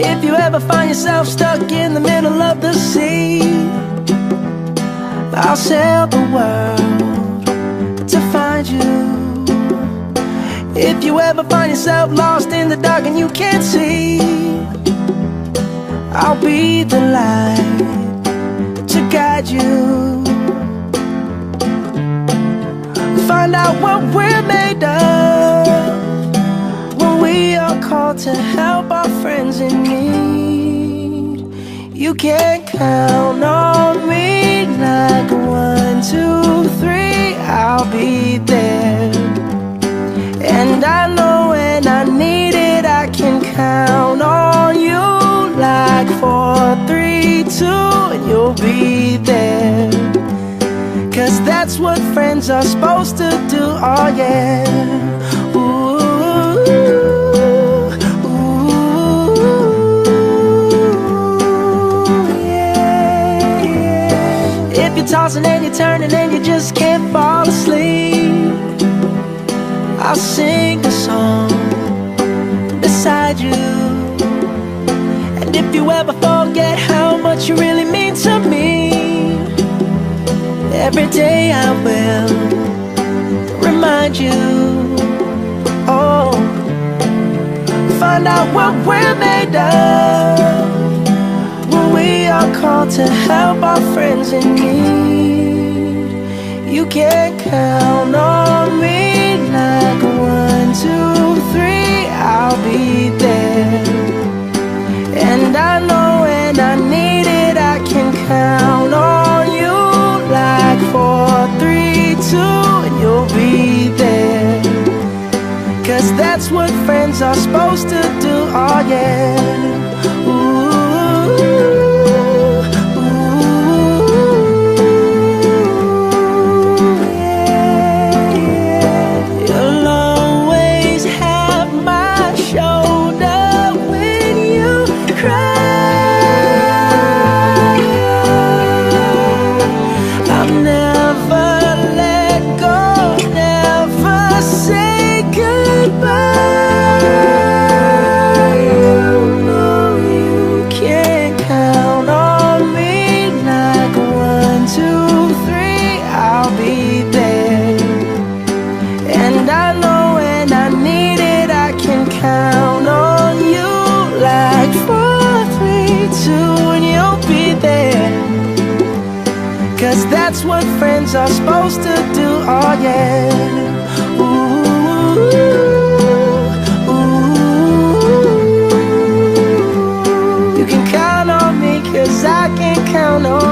If you ever find yourself stuck in the middle of the sea, I'll sail the world to find you. If you ever find yourself lost in the dark and you can't see, I'll be the light to guide you. Find out what we're made of when we are called to help our friends in need. You can count on me like 1, 2, 3, I'll be there. And I know when I need it, I can count on you like 4, 3, 2, and you'll be there. 'Cause that's what friends are supposed to do, oh yeah. Ooh, yeah, yeah. If you're tossing and you're turning and you just can't fall asleep, I'll sing a song beside you. And if you ever forget how much you really mean to me, every day I will remind you. Oh, find out what we're made of when we are called to help our friends in need. You can count on me like 1, 2, 3, I'll be there. And I know when I need it, I can count on you like 4, 3, 2, and you'll be there. 'Cause that's what friends are supposed to do, oh yeah. Ooh, ooh, yeah, yeah. You'll always have my shoulder when you cry. I'll never let go, never say goodbye. You know you can count on me like 1, 2, 3, I'll be there. And I know when I need it, I can count on you like 4, 3, 2, and you'll be there. 'Cause that's what friends are supposed to do, oh yeah. Ooh, ooh. You can count on me 'cause I can count on